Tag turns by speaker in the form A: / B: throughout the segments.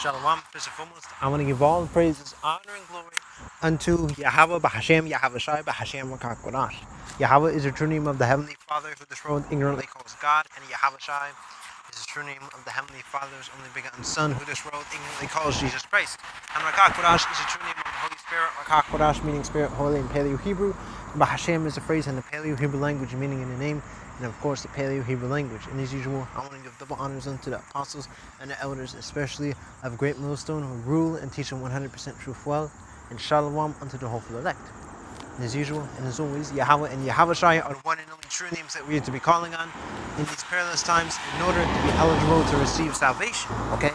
A: Shalom, first and foremost, I want to give all the praises, honor, and glory unto Yahweh, Bahashem, Yahweh Shai, Bahashem, Rakakwadash. Yahweh is the true name of the Heavenly Father, who this world ignorantly calls God, and Yahweh Shai is the true name of the Heavenly Father's only begotten Son, who this world ignorantly calls Jesus Christ. And Rakakwadash is the true name of the Holy Spirit, Rakakwadash meaning Spirit, Holy in Paleo-Hebrew. Bahashem is a phrase in the Paleo-Hebrew language meaning in the name, and of course the Paleo-Hebrew language. And as usual, I want to give double honors unto the apostles and the elders, especially of Great Millstone, who rule and teach them 100% truth well, and shalom unto the hopeful elect. And as usual, and as always, Yahweh and Yahweh Shai are the one and only true names that we are to be calling on in these perilous times in order to be eligible to receive salvation, okay?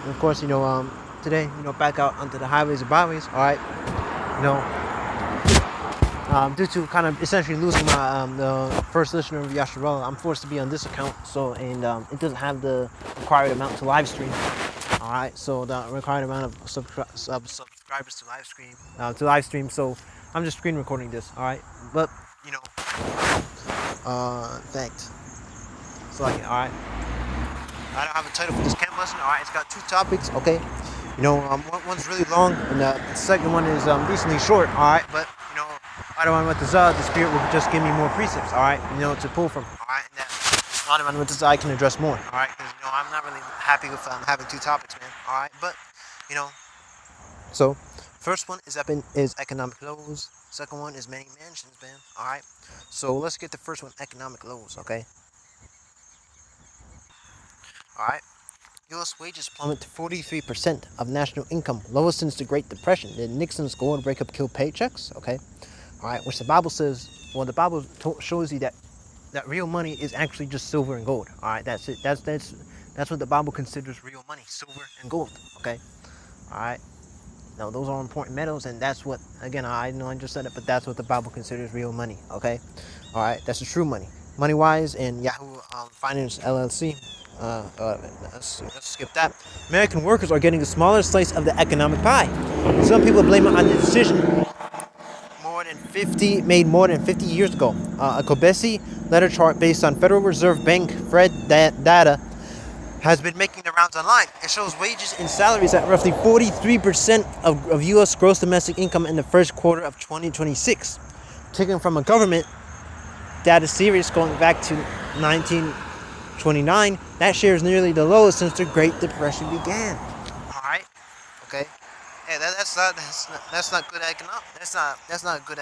A: And of course, today, back out onto the highways and byways, alright? Due to kind of essentially losing my the first listener of Yasharella, I'm forced to be on this account. And it doesn't have the required amount to live stream. All right, so the required amount of subscribers to live stream. So I'm just screen recording this. All right, but fact. So all right. I don't have a title for this camp lesson. All right, it's got two topics. Okay, one's really long, and the second one is decently short. All right, but Adawan with the Spirit will just give me more precepts, all right, to pull from, all right, and then Adawan with the I can address more, all right, because, I'm not really happy with having two topics, man, all right, but, so, first one is economic lows, second one is many mansions, man, all right, so let's get the first one, economic lows, okay, all right. U.S. wages plummet to 43% of national income, lowest since the Great Depression. Did Nixon's gold breakup kill paychecks? Okay. All right, which the Bible says, well, the Bible shows you that real money is actually just silver and gold. All right, that's it. That's what the Bible considers real money, silver and gold. Okay. All right. Now, those are important metals, and that's what, again, I know I just said it, but that's what the Bible considers real money. Okay. All right, that's the true money. Money-wise, in Yahoo Finance LLC. Let's skip that. American workers are getting a smaller slice of the economic pie. Some people blame it on the decision made more than 50 years ago. A Kobesi letter chart based on Federal Reserve Bank Fed data has been making the rounds online. It shows wages and salaries at roughly 43% of U.S. gross domestic income in the first quarter of 2026. Taken from a government data series going back to 1929, that share is nearly the lowest since the Great Depression began. All right, okay. Hey, that's not good economic. That's not a good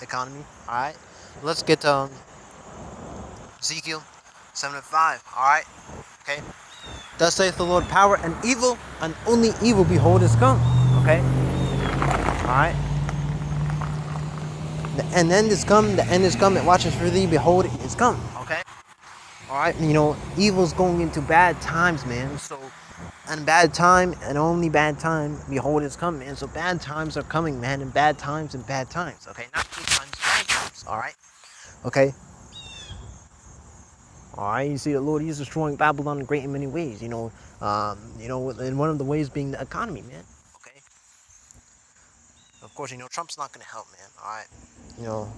A: economy. All right, let's get to Ezekiel 7:5. All right, okay. Thus saith the Lord, power and evil, and only evil, behold, is come. Okay. All right. The end is come. The end is come. It watches for thee. Behold, it is come. Okay. All right. Evil's going into bad times, man. So. And bad time, and only bad time, behold, is coming, man. So bad times are coming, man, and bad times, okay? Not good times, bad times, all right? Okay? All right, you see, the Lord is destroying Babylon in great and many ways, and one of the ways being the economy, man, okay? Of course, Trump's not going to help, man, all right?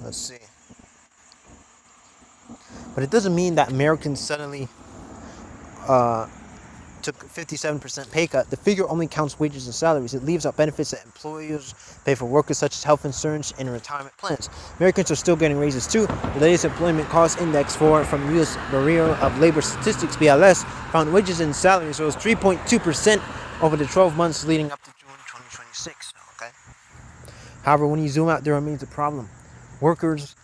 A: Let's see. But it doesn't mean that Americans suddenly, took 57% pay cut. The figure only counts wages and salaries. It leaves out benefits that employers pay for workers, such as health insurance and retirement plans. Americans are still getting raises too. The latest employment cost index from U.S. Bureau of Labor Statistics (BLS) found wages and salaries rose 3.2% over the 12 months leading up to June 2026. Okay. However, when you zoom out, there remains a problem. Workers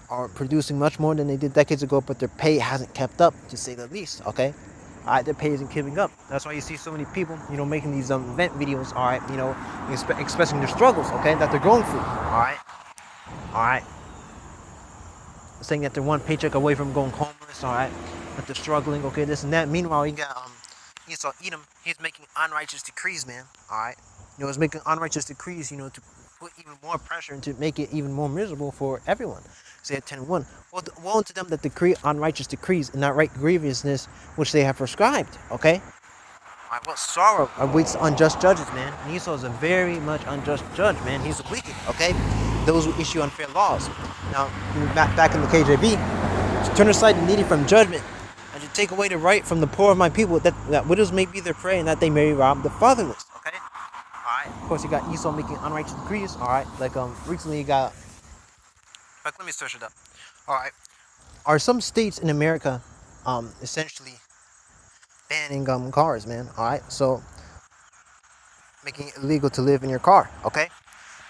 A: are producing much more than they did decades ago, but their pay hasn't kept up, to say the least. Okay. All right, their pay isn't keeping up. That's why you see so many people, making these event videos, all right, expressing their struggles, okay, that they're going through, all right, saying that they're one paycheck away from going homeless, all right, that they're struggling, okay, this and that. Meanwhile, you got Esau Edom, he's making unrighteous decrees, man, all right, he's making unrighteous decrees, to put even more pressure and to make it even more miserable for everyone. Say at 10:1. Woe unto them that decree unrighteous decrees and not right grievousness which they have prescribed. Okay? Alright, what sorrow awaits unjust judges, man. And Esau is a very much unjust judge, man. He's a wicked, okay? Those who issue unfair laws. Now, back in the KJV, to turn aside the needy from judgment, and to take away the right from the poor of my people, that widows may be their prey, and that they may rob the fatherless. Okay. All right. Of course, you got Esau making unrighteous decrees. All right. Like recently you got. Like, let me search it up. All right. Are some states in America, essentially banning cars, man? All right. So making it illegal to live in your car. Okay.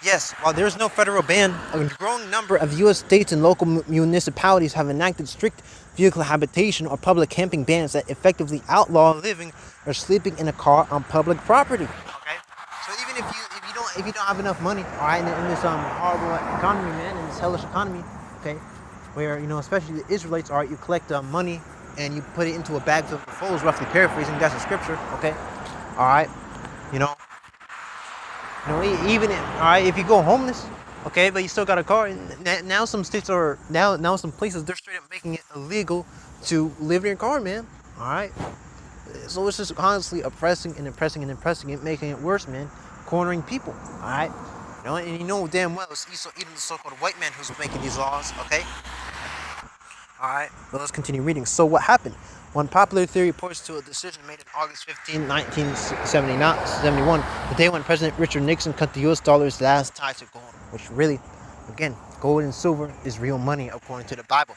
A: Yes, while there is no federal ban, a growing number of U.S. states and local municipalities have enacted strict vehicle habitation or public camping bans that effectively outlaw living or sleeping in a car on public property. Okay, so even if you don't have enough money, all right, in this horrible economy, man, in this hellish economy, okay, where especially the Israelites, all right, you collect money and you put it into a bag filled with foals, roughly paraphrasing, that's a scripture, okay, all right, you know. Even all right, if you go homeless, okay, but you still got a car. Now some states are now some places they're straight up making it illegal to live in your car, man. All right, so it's just constantly oppressing and oppressing and oppressing it, making it worse, man. Cornering people. All right, and you know damn well it's even the so-called white man who's making these laws. Okay. All right, well, let's continue reading. So what happened? One popular theory points to a decision made on August 15, 1971, the day when President Richard Nixon cut the U.S. dollar's last tie to gold, which really, again, gold and silver is real money according to the Bible.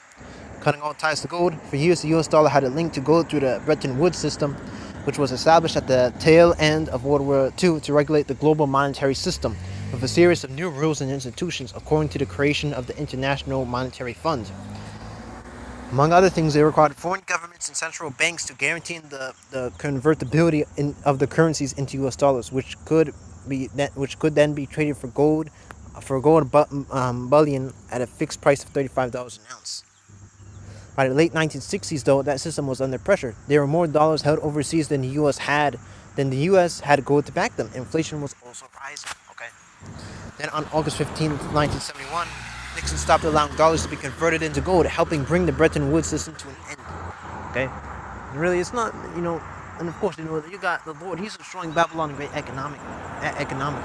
A: Cutting all ties to gold, for years the U.S. dollar had a link to gold through the Bretton Woods system, which was established at the tail end of World War II to regulate the global monetary system, with a series of new rules and institutions according to the creation of the International Monetary Fund. Among other things, they required foreign governments and central banks to guarantee the convertibility of the currencies into U.S. dollars, which could then be traded for gold bullion at a fixed price of $35 an ounce. By the late 1960s, though, that system was under pressure. There were more dollars held overseas than the U.S. had gold to back them. Inflation was also rising. Okay. Then on August 15, 1971. Nixon stopped allowing dollars to be converted into gold, helping bring the Bretton Woods system to an end. Okay? And really, it's not, and of course, you got the Lord, he's destroying Babylon economically,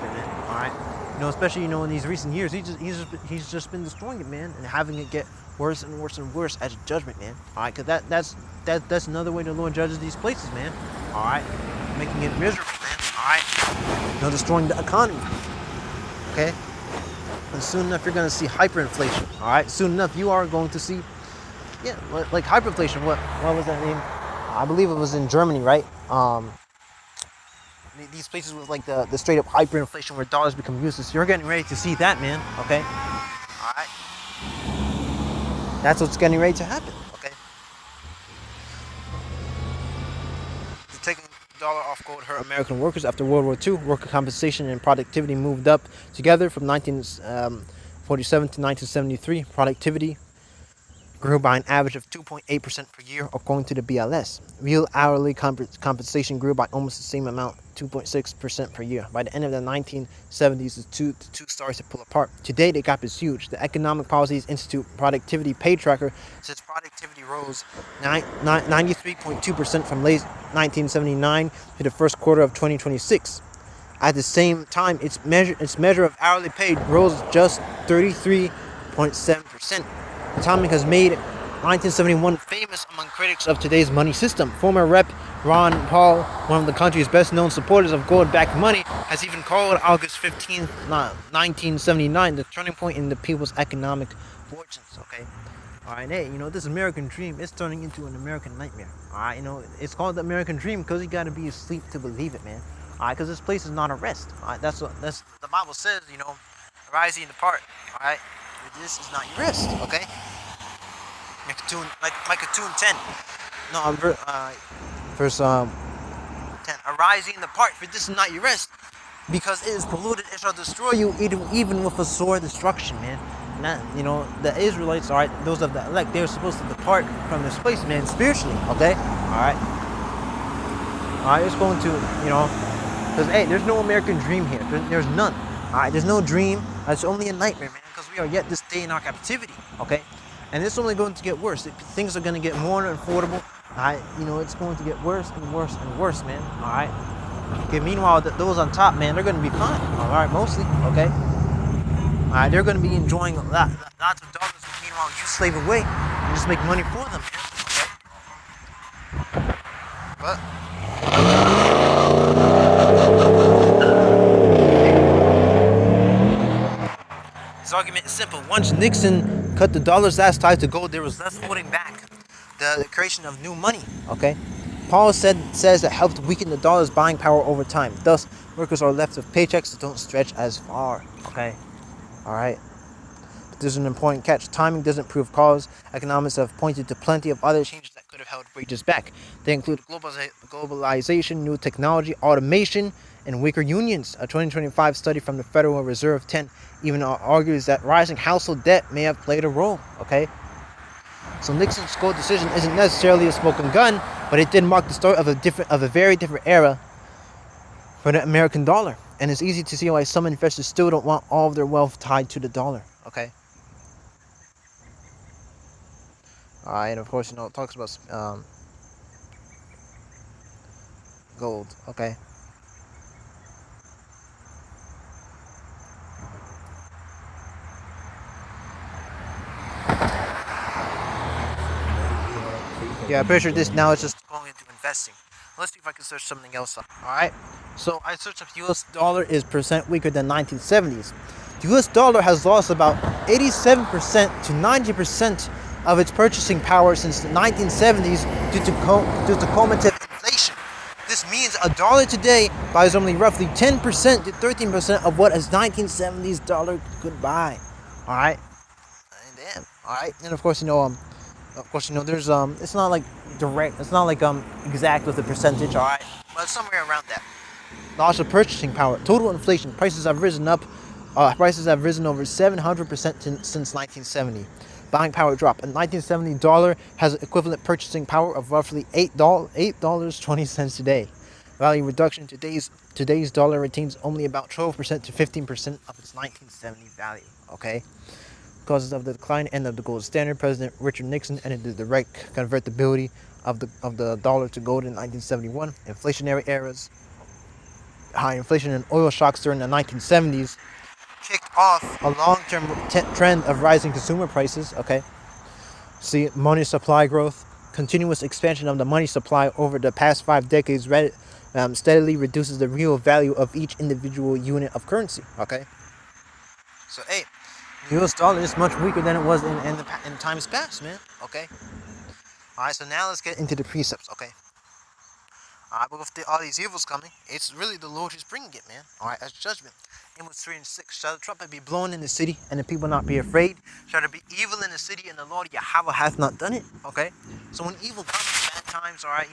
A: man. All right? Especially, in these recent years, he's just been destroying it, man, and having it get worse and worse and worse as a judgment, man. All right? Because that's another way the Lord judges these places, man. All right? Making it miserable, man. All right? Destroying the economy. Okay? And soon enough, you're going to see hyperinflation. All right, soon enough, you are going to see, like hyperinflation. What was that name? I believe it was in Germany, right? These places with like the straight up hyperinflation where dollars become useless. You're getting ready to see that, man. Okay. All right. That's what's getting ready to happen. Okay. Taking dollar off gold hurt American workers after World War II. Worker compensation and productivity moved up together from 1947 to 1973. Productivity grew by an average of 2.8% per year, according to the BLS. Real hourly compensation grew by almost the same amount, 2.6% per year. By the end of the 1970s, the two started to pull apart. Today, the gap is huge. The Economic Policies Institute Productivity Pay Tracker says productivity rose 93.2% from late 1979 to the first quarter of 2026. At the same time, its measure of hourly pay rose just 33.7%. Atomic has made 1971 famous among critics of today's money system. Former Rep. Ron Paul, one of the country's best-known supporters of gold-backed money, has even called August 15, 1979 the turning point in the people's economic fortunes. Okay, all right, hey, this American dream is turning into an American nightmare. All right, it's called the American dream because you got to be asleep to believe it, man. All right, because this place is not a rest. All right, that's the Bible says. Arise ye and depart. All right. This is not your rest, okay? Micah 2 and 10. No, verse 10. Arise ye and depart, for this is not your rest, because it is polluted. It shall destroy you, even with a sore destruction, man. And that, the Israelites, all right, those of the elect, they're supposed to depart from this place, man, spiritually, okay? All right, it's going to, because hey, there's no American dream here. There's none. All right, there's no dream. It's only a nightmare, man, because we are yet this day in our captivity, okay? And it's only going to get worse. Things are going to get more unaffordable. All right, it's going to get worse and worse and worse, man. All right. Okay. Meanwhile, those on top, man, they're going to be fine. All right, mostly, okay. All right, they're going to be enjoying lots of dollars. Meanwhile, you slave away and just make money for them, man. Okay. But his argument is simple. Once Nixon cut the dollar's last tie to gold, there was less holding back the creation of new money. Okay, Paul says it helped weaken the dollar's buying power over time. Thus, workers are left with paychecks that don't stretch as far. Okay, all right. But there's an important catch. Timing doesn't prove cause. Economists have pointed to plenty of other changes that could have held wages back. They include globalization, new technology, automation, and weaker unions. A 2025 study from the Federal Reserve even argues that rising household debt may have played a role. Okay, so Nixon's gold decision isn't necessarily a smoking gun, but it did mark the start of a very different era for the American dollar. And it's easy to see why some investors still don't want all of their wealth tied to the dollar. Okay. And of course, it talks about gold. Okay. Yeah, I'm pretty sure this now is just going into investing. Let's see if I can search something else up. Alright. So I searched if US dollar is percent weaker than 1970s. The US dollar has lost about 87% to 90% of its purchasing power since the 1970s due to cumulative inflation. This means a dollar today buys only roughly 10% to 13% of what a 1970s dollar could buy. Alright. Damn. Alright. And of course, there's it's not like direct, it's not like exact with the percentage, alright, but somewhere around that. Loss of purchasing power, total inflation, prices have risen over 700% since 1970. Buying power drop. A 1970 dollar has equivalent purchasing power of roughly $8.20 today. Value reduction. Today's dollar retains only about 12% to 15% of its 1970 value. Okay. Causes of the decline and of the gold standard. President Richard Nixon ended the direct convertibility of the dollar to gold in 1971. Inflationary eras. High inflation and oil shocks during the 1970s kicked off a long-term trend of rising consumer prices. Okay. See, money supply growth. Continuous expansion of the money supply over the past 5 decades steadily reduces the real value of each individual unit of currency. Okay. So, hey, the US dollar is much weaker than it was in times past, man. Okay. Alright, so now let's get into the precepts, okay? Alright, but with all these evils coming, it's really the Lord who's bringing it, man. Alright, as judgment. Amos 3 and 6. Shall the trumpet be blown in the city, and the people not be afraid? Shall there be evil in the city, and the Lord Yahweh hath not done it? Okay? So when evil comes, bad times, alright,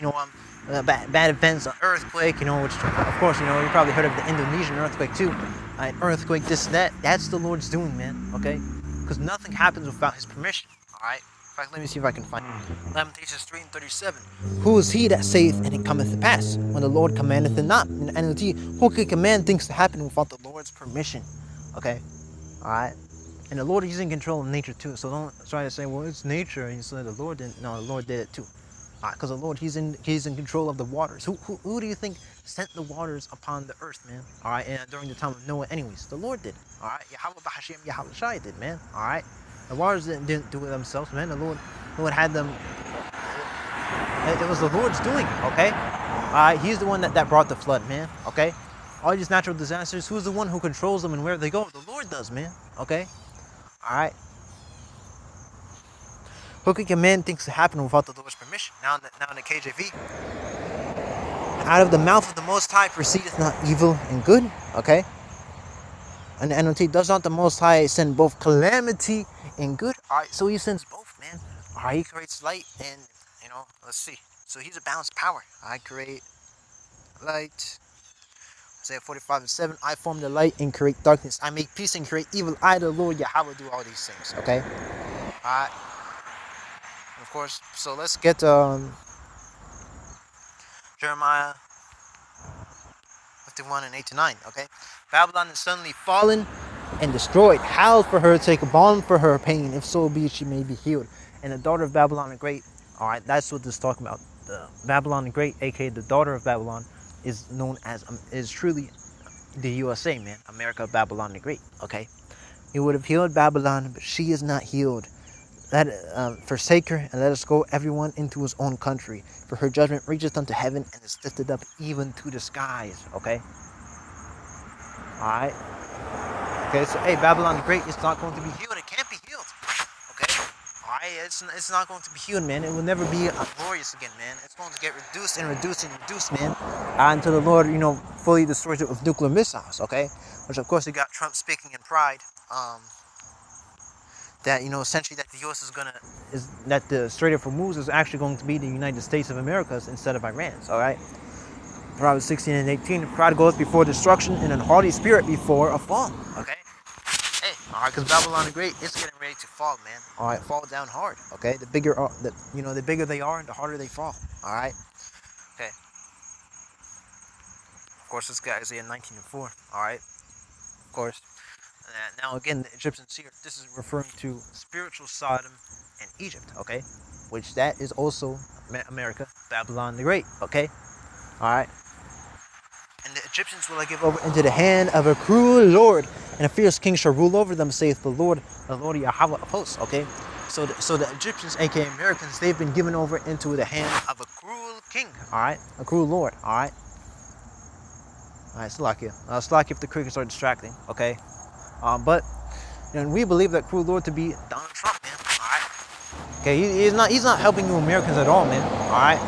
A: bad events, an earthquake, which, of course, you probably heard of the Indonesian earthquake too. An earthquake, this, that. That's the Lord's doing, man. Okay? Because nothing happens without His permission. Alright? In fact, let me see if I can find it. Lamentations 3 and 37. Who is he that saith, and it cometh to pass, when the Lord commandeth it not? In the NLT, who can command things to happen without the Lord's permission? Okay? Alright? And the Lord is in control of nature too. So don't try to say, well, it's nature. And you say the Lord didn't. No, the Lord did it too. Because the Lord, He's in control of the waters. Who do you think sent the waters upon the earth, man? Alright? And during the time of Noah anyways. The Lord did. Alright? Yahweh Bahashim Yahweh Shai did, man. Alright? The waters didn't do it themselves, man. The Lord had them. It was the Lord's doing, okay? He's the one that brought the flood, man, okay? All these natural disasters, who's the one who controls them and where they go? The Lord does, man, okay? Alright? Who can command things to happen without the Lord's permission? Now in the KJV. Out of the mouth of the Most High proceedeth not evil and good, okay? And the NLT, does not the Most High send both calamity and good? Alright, so He sends both, man. Alright, He creates light and, let's see. So He's a balanced power. I create light. Isaiah 45 and 7. I form the light and create darkness. I make peace and create evil. I, the Lord Yahweh, do all these things. Okay? Alright. Of course, so let's get Jeremiah 51 and 8 to 9. Okay? Babylon is suddenly fallen and destroyed. Howl for her, take a balm for her pain, if so be she may be healed. And the daughter of Babylon the Great, alright, that's what this is talking about. The Babylon the Great, aka the daughter of Babylon, is known as, is truly the USA, man. America, Babylon the Great, okay? He would have healed Babylon, but she is not healed. forsake her, and let us go everyone into his own country. For her judgment reacheth unto heaven, and is lifted up even to the skies. Okay? Alright? Okay, so hey, Babylon the Great is not going to be healed. It can't be healed. Okay? Alright, it's not going to be healed, man. It will never be glorious again, man. It's going to get reduced and reduced and reduced, man. Until the Lord, fully destroys it with nuclear missiles, okay? Which of course you got Trump speaking in pride. That essentially that the U.S. is that the Strait of Hormuz is actually going to be the United States of America's instead of Iran's. All right, Proverbs 16 and 18. Pride goeth before destruction, and an haughty spirit before a fall. Okay, hey, all right, because Babylon the Great is getting ready to fall, man. All right, fall down hard. Okay, the bigger the bigger they are, the harder they fall. All right, okay. Of course, this guy is in 19 and 4. All right, of course. Now again, the Egyptians here, this is referring to spiritual Sodom and Egypt, okay? Which that is also America, Babylon the Great, okay? Alright. And the Egyptians will I give over into the hand of a cruel lord, and a fierce king shall rule over them, saith the Lord Yahweh of hosts, okay? So the Egyptians, aka Americans, they've been given over into the hand of a cruel king, alright? A cruel lord, alright? Alright, Slovakia. Slovakia if the crickets are distracting, okay? But we believe that cruel Lord to be Donald Trump, man. All right. Okay, he's not helping you Americans at all, man. All right.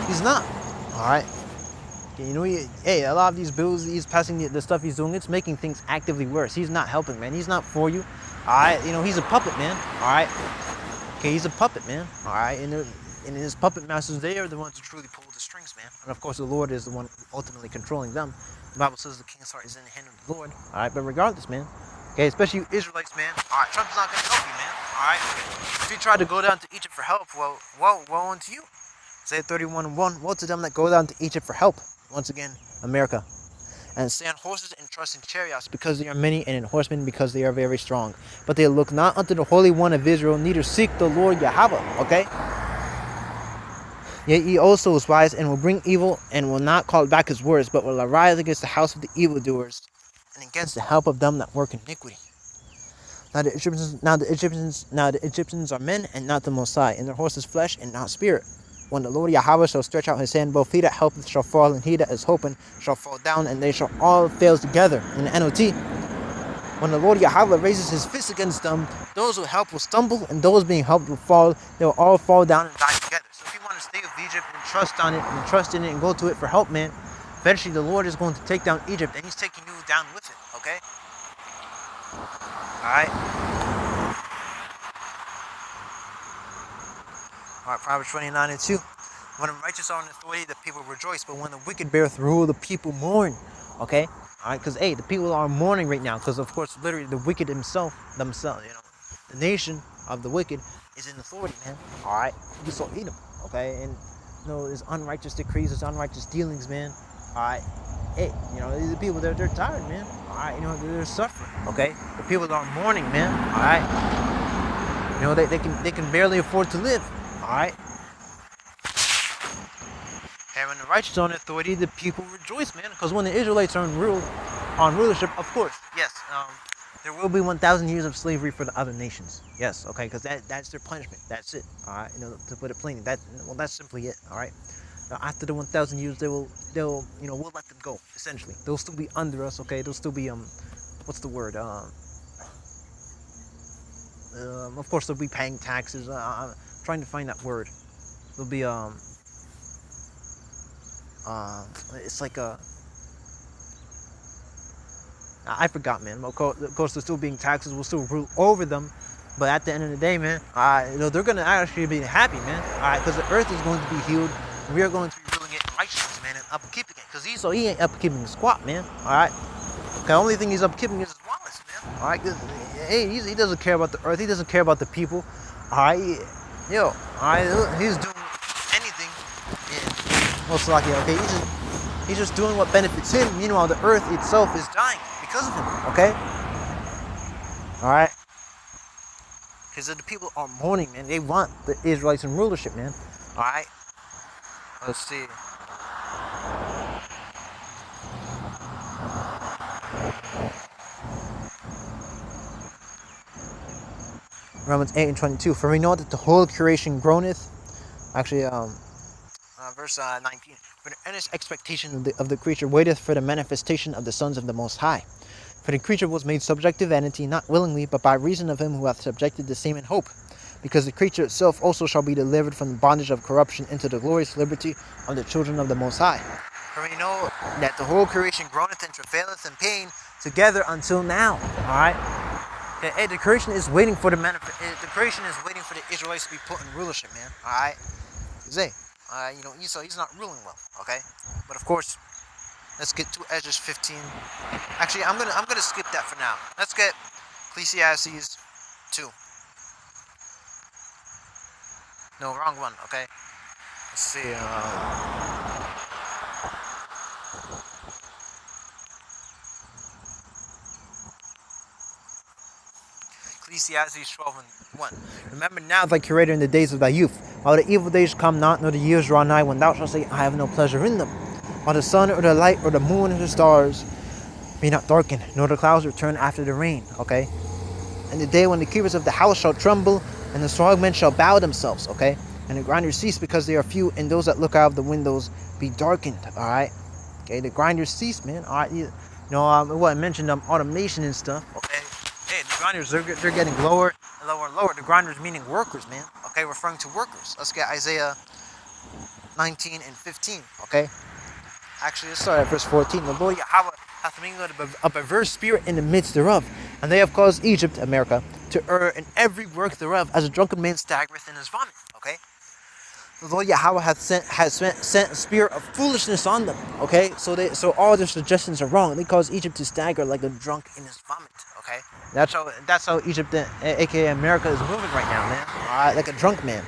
A: He's not. All right. Okay, hey, a lot of these bills he's passing, the stuff he's doing, it's making things actively worse. He's not helping, man. He's not for you. All right. He's a puppet, man. All right. Okay, he's a puppet, man. All right. And his puppet masters, they are the ones who truly pull the strings, man. And of course, the Lord is the one ultimately controlling them. The Bible says the king's heart is in the hand of the Lord. All right. But regardless, man. Okay, especially you Israelites, man. All right, Trump's not going to help you, man. All right. If you try to go down to Egypt for help, woe unto you. Isaiah 31:1. Woe to them that go down to Egypt for help. Once again, America. And stay on horses and trust in chariots, because they are many, and in horsemen, because they are very strong. But they look not unto the Holy One of Israel, neither seek the Lord Yahweh. Okay. Yet ye also is wise, and will bring evil, and will not call back his words, but will arise against the house of the evildoers, and against the help of them that work iniquity. Now the Egyptians are men, and not the Most High, and their horses flesh, and not spirit. When the Lord Yahweh shall stretch out his hand, both he that helpeth shall fall, and he that is hoping shall fall down, and they shall all fail together. In the NOT, when the Lord Yahweh raises his fist against them, those who help will stumble, and those being helped will fall. They will all fall down and die together. So if you want to stay with Egypt and trust on it, and trust in it, and go to it for help, man, eventually the Lord is going to take down Egypt, and he's taking you down with it, okay? Alright? Alright, Proverbs 29 and 2. When the righteous are in authority, the people rejoice, but when the wicked beareth rule, the people mourn. Okay? Alright, because hey, the people are mourning right now, because of course, literally, the wicked themselves, the nation of the wicked is in authority, man. Alright? You saw Edom, okay? And there's unrighteous decrees, there's unrighteous dealings, man. Alright? Hey, the people, they're tired, man. Alright, they're suffering, okay? The people are mourning, man. Alright? They can barely afford to live. Alright? And when the righteous are in authority, the people rejoice, man. Because when the Israelites are on rulership, of course, yes, there will be 1,000 years of slavery for the other nations. Yes, okay, because that's their punishment. That's it. Alright, to put it plainly, that's simply it. Alright. Now, after the 1,000 years, we'll let them go. Essentially, they'll still be under us. Okay, they'll still be what's the word? Of course, they'll be paying taxes. I'm trying to find that word. They'll be it's like I forgot, man. Of course, they're still being taxes. We'll still rule over them. But at the end of the day, man, they're gonna actually be happy, man. Alright, because the earth is going to be healed. We are going to be ruling it in righteousness, man, and upkeeping it. Because he ain't upkeeping squat, man. Alright? The only thing he's upkeeping is his wallets, man. Alright? Hey, he doesn't care about the earth. He doesn't care about the people. Alright? Alright? He's doing anything in Slovakia, okay? He's just doing what benefits him. Meanwhile, the earth itself is dying because of him, okay? Alright? Because the people are mourning, man. They want the Israelites in rulership, man. Alright? Let's see. Romans 8 and 22. For we know that the whole creation groaneth. Actually, verse 19. For the earnest expectation of the creature waiteth for the manifestation of the sons of the Most High. For the creature was made subject to vanity, not willingly, but by reason of him who hath subjected the same in hope. Because the creature itself also shall be delivered from the bondage of corruption into the glorious liberty of the children of the Most High. For we know that the whole creation groaneth and travaileth in pain together until now. Alright? Hey, the creation is waiting for the creation is waiting for the Israelites to be put in rulership, man. Alright? Esau, he's not ruling well, okay? But of course, let's get to Ezra 15. Actually, I'm gonna skip that for now. Let's get Ecclesiastes 2. No, wrong one, okay? Let's see, Ecclesiastes 12 and 1. Remember now thy creator in the days of thy youth, while the evil days come not, nor the years draw nigh, when thou shalt say, I have no pleasure in them. While the sun or the light or the moon or the stars be not darkened, nor the clouds return after the rain. Okay? And the day when the keepers of the house shall tremble, and the strong men shall bow themselves. Okay? And the grinders cease because they are few, and those that look out of the windows be darkened. Alright? Okay, the grinders cease, man. Alright, what I mentioned, automation and stuff. Okay? Hey, the grinders, they're getting lower and lower and lower. The grinders meaning workers, man. Okay, referring to workers. Let's get Isaiah 19 and 15. Okay? Actually, let's start at verse 14. The Lord Yahweh hath mingled a perverse spirit in the midst thereof, and they have caused Egypt, America, to err in every work thereof, as a drunken man staggereth in his vomit. Okay? The Lord Yahweh has sent a spirit of foolishness on them. Okay? So all their suggestions are wrong. They cause Egypt to stagger like a drunk in his vomit. Okay? That's how Egypt, aka America, is moving right now, man. Alright, like a drunk man.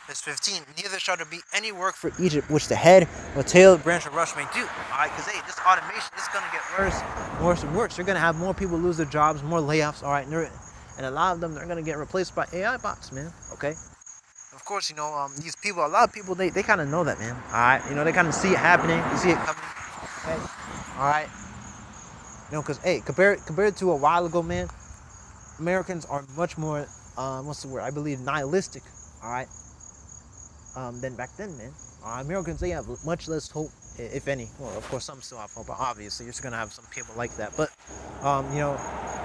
A: Verse 15, neither shall there be any work for Egypt which the head or tail, branch or rush may do. Alright, because hey, this automation is going to get worse and worse. You're going to have more people lose their jobs, more layoffs, alright, and a lot of them, they're going to get replaced by AI bots, man. Okay? Of course, these people, a lot of people, they kind of know that, man. Alright, they kind of see it happening, they see it coming. Okay? Alright? Because, hey, compared to a while ago, man, Americans are much more, I believe, nihilistic, alright, than back then, man. Americans, they have much less hope, if any. Well, of course, some still have hope, but obviously, you're just going to have some people like that. But,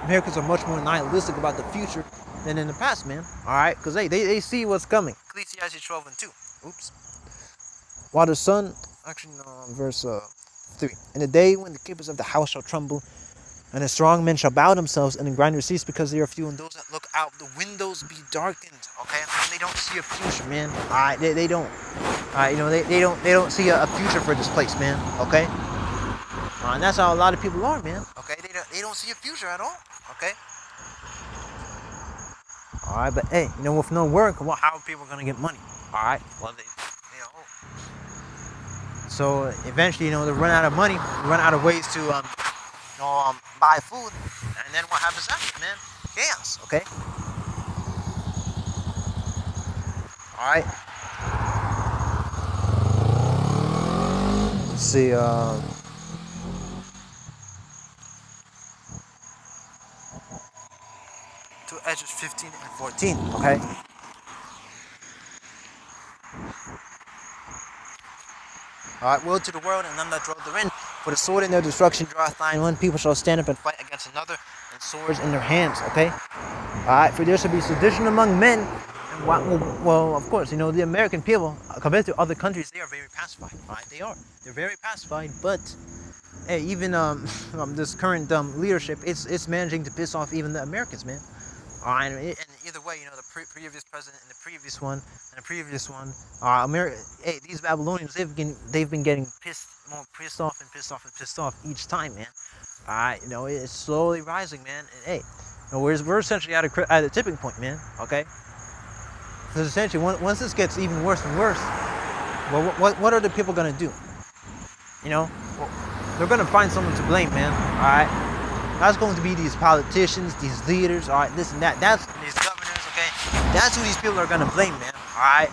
A: Americans are much more nihilistic about the future than in the past, man, alright, because, hey, they see what's coming. Ecclesiastes 12 and 2. Oops. While the sun, verse 3. In the day when the keepers of the house shall tremble, and the strong men shall bow themselves, and the grinders cease because they are few, and those that look out the windows be darkened. Okay, they don't see a future, man. Alright, they don't. Alright, they don't see a future for this place, man. Okay, and that's how a lot of people are, man. Okay, they don't see a future at all. Okay. Alright, but hey, with no work, well, how are people gonna get money? Alright, well, so eventually, they run out of money, run out of ways to buy food, and then what happens after, man? Chaos. Okay. Alright. Let's see, to Ezra 15 and 14, okay? Alright, woe to the world and them that dwell therein, for the sword in their destruction draweth nigh, and one people shall stand up and fight against another, and swords in their hands, okay? Alright, for there shall be sedition among men, and well, of course, the American people, compared to other countries, they are very pacified, alright? They're very pacified, but, hey, even this current leadership, it's managing to piss off even the Americans, man. And either way, the previous president and the previous one and the previous one, hey, these Babylonians, they've been getting more pissed off each time, man. It's slowly rising, man. And hey, we're essentially at a tipping point, man. Okay, because essentially, once this gets even worse and worse, well, what are the people gonna do? Well, they're gonna find someone to blame, man. All right. That's going to be these politicians, these leaders, all right, this and that. That's these governors, okay? That's who these people are going to blame, man, all right?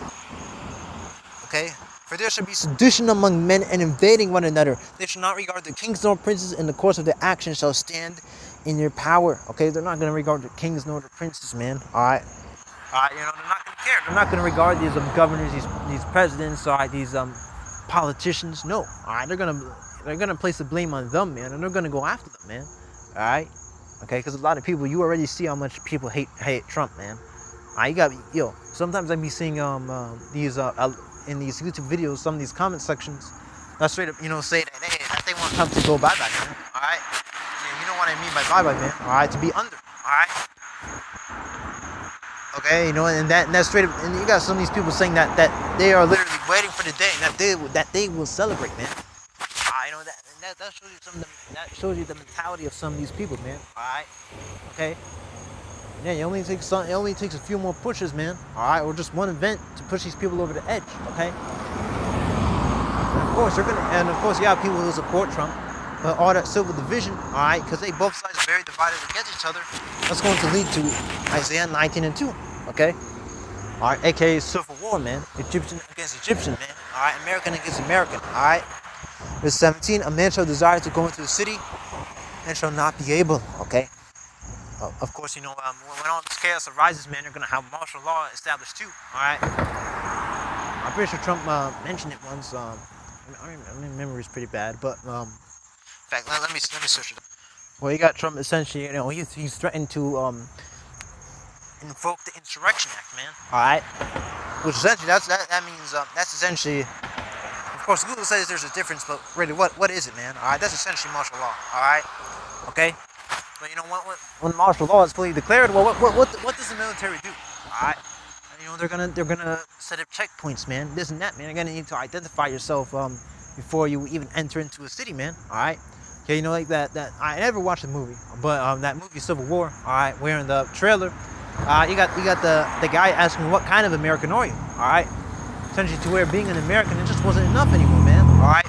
A: Okay? For there shall be sedition among men and invading one another. They shall not regard the kings nor princes, in the course of their action shall stand in their power, okay? They're not going to regard the kings nor the princes, man, all right? They're not gonna care. They're not gonna regard these governors, these presidents, these politicians. No. They're gonna place the blame on them, man, and they're gonna go after them, man. All right. Okay, because a lot of people, you already see how much people hate Trump, man. You got sometimes I be seeing these in these YouTube videos, some of these comment sections that straight up say that they want Trump to go bye bye, man. All right. Yeah, you know what I mean by bye bye, man. All right, to be under. All right. Okay, and that's straight up, and you got some of these people saying that they are literally waiting for the day that they will celebrate, man. That shows you that shows you the mentality of some of these people, man. All right, okay. Yeah, it only takes a few more pushes, man. All right, or just one event to push these people over the edge, okay. And of course, you have people who support Trump, but all that civil division, all right, because both sides are very divided against each other. That's going to lead to Isaiah 19:2, okay. All right, aka civil war, man. Egyptian against Egyptian, man. All right, American against American. All right. Verse 17, a man shall desire to go into the city and shall not be able, okay? Of course, when all this chaos arises, man, they're going to have martial law established too, all right? I'm pretty sure Trump mentioned it once. I mean, memory's pretty bad, but, in fact, let me search it up. Well, you got Trump essentially, he's threatened to invoke the Insurrection Act, man, all right? Which essentially, that means, that's essentially... Of course, Google says there's a difference, but really, what is it, man? All right, that's essentially martial law. All right, okay. But when martial law is fully declared, well, what does the military do? All right, they're gonna set up checkpoints, man. This and that, man. You're gonna need to identify yourself before you even enter into a city, man. All right. Okay, like that. I never watched the movie, but that movie Civil War. All right, where in the trailer, you got the guy asking what kind of American are you? All right. Essentially, to where being an American, it just wasn't enough anymore, man. All right,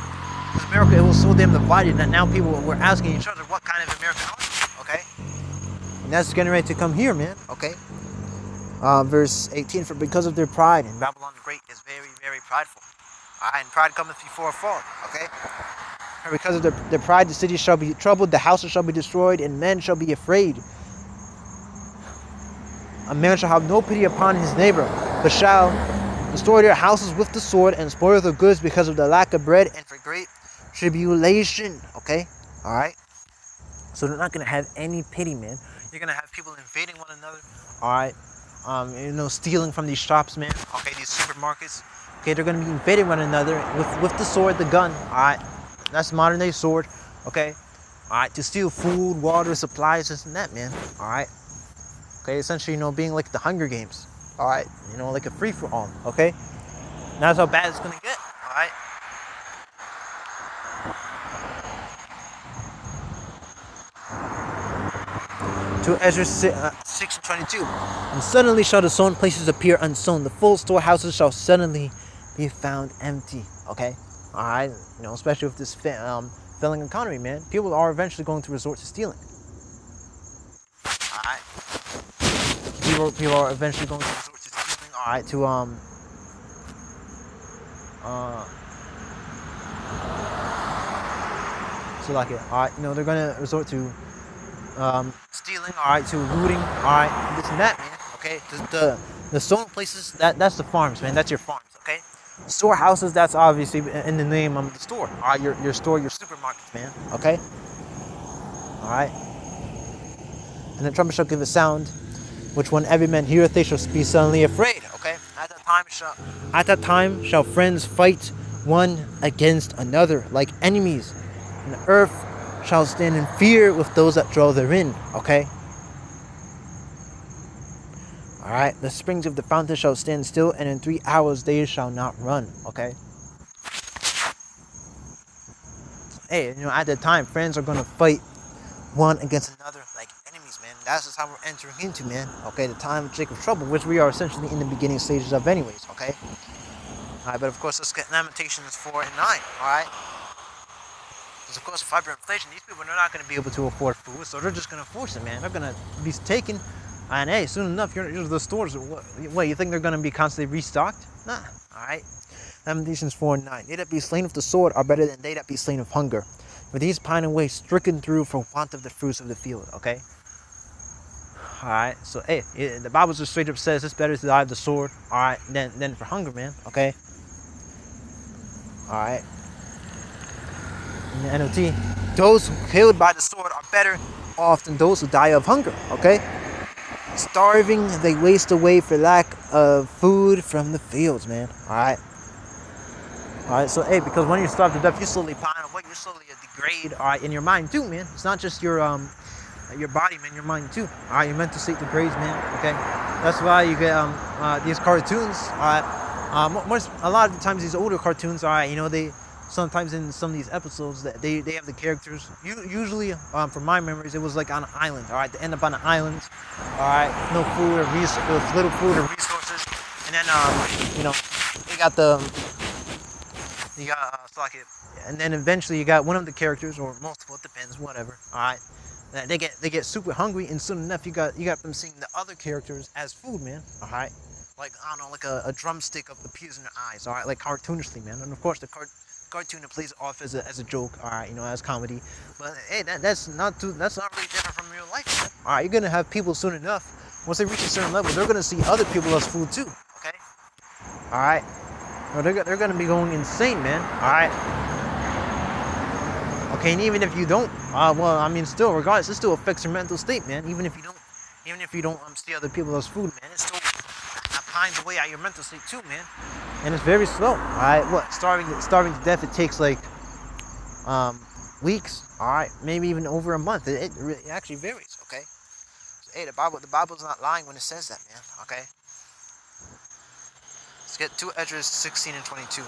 A: because America, it was so damn divided that now people were asking each other, "What kind of American are you?" Okay, and that's getting ready to come here, man. Okay, verse 18: for because of their pride, and Babylon the Great is very, very prideful. All right, and pride cometh before a fall. Okay, and because of their pride, the city shall be troubled, the houses shall be destroyed, and men shall be afraid. A man shall have no pity upon his neighbor, but shall destroy their houses with the sword and spoil their goods because of the lack of bread and for great tribulation. Okay, all right. So they're not gonna have any pity, man. You're gonna have people invading one another. All right, stealing from these shops, man. Okay, these supermarkets. Okay, they're gonna be invading one another with the sword, the gun. All right, that's modern day sword. Okay, all right, to steal food, water, supplies, this and that, man. All right. Okay, essentially, being like the Hunger Games. All right, like a free-for-all, okay? And that's how bad it's gonna get, all right? To Ezra 6:22, and suddenly shall the sown places appear unsown. The full storehouses shall suddenly be found empty, okay? All right, especially with this failing economy, man. People are eventually going to resort to stealing. All right, people are eventually going to resort to stealing. All right, all right, they're gonna resort to stealing. All right, to looting. All right, this and that, man. Okay, the stolen places, that's the farms, man. That's your farms. Okay, storehouses, that's obviously in the name of the store. All right, your store, your supermarkets, man. Okay. All right. And the trumpet shall give a sound, which when every man heareth, they shall be suddenly afraid. Okay. At that time shall friends fight one against another like enemies, and the earth shall stand in fear with those that dwell therein. Okay. All right. The springs of the fountain shall stand still, and in 3 hours they shall not run. Okay. Hey, at that time, friends are gonna fight one against another like enemies, man. That's the time we're entering into, man. Okay, the time of Jacob's trouble, which we are essentially in the beginning stages of anyways, okay? All right, but of course, let's get Lamentations 4 and 9, all right? Because of course, with hyperinflation, these people are not going to be able to afford food, so they're just going to force it, man. They're going to be taken, and hey, soon enough, the stores, what, you think they're going to be constantly restocked? Nah, all right? Lamentations 4 and 9. They that be slain with the sword are better than they that be slain of hunger. For these pine away, stricken through for want of the fruits of the field, okay? All right. So hey, the Bible just straight up says it's better to die of the sword. All right, than for hunger, man. Okay. All right. In the NLT, those who killed by the sword are better off than those who die of hunger. Okay. Starving, they waste away for lack of food from the fields, man. All right. All right. So hey, because when you starve to death, you slowly pine away. You slowly degrade. All right, in your mind too, man. It's not just your body, man, your mind too. All right, your mental state degrades, man. Okay, that's why you get these cartoons. All right, a lot of the times these older cartoons. All right, you know they sometimes in some of these episodes that they have the characters. Usually, from my memories, it was like on an island. All right, they end up on an island. All right, no food or with little food or resources, and then you know they got stock it, and then eventually you got one of the characters or multiple, it depends, whatever. All right. They get super hungry, and soon enough you got them seeing the other characters as food, man. All right, like I don't know, like a drumstick appears in their eyes. All right, like cartoonishly, man. And of course the cartoon, it plays off as a joke. All right, you know, as comedy. But hey, that's not really different from real life, man. All right, you're gonna have people soon enough. Once they reach a certain level, they're gonna see other people as food too. Okay. All right. Or they're gonna be going insane, man. All right. Okay, and even if you don't, well, I mean, still, regardless, it still affects your mental state, man. Even if you don't see other people as food, man, it still pines away at your mental state too, man. And it's very slow. All right, what starving to death? It takes like weeks. All right, maybe even over a month. It actually varies. Okay. So, hey, the Bible's not lying when it says that, man. Okay. Let's get 2 Esdras 16 and 22.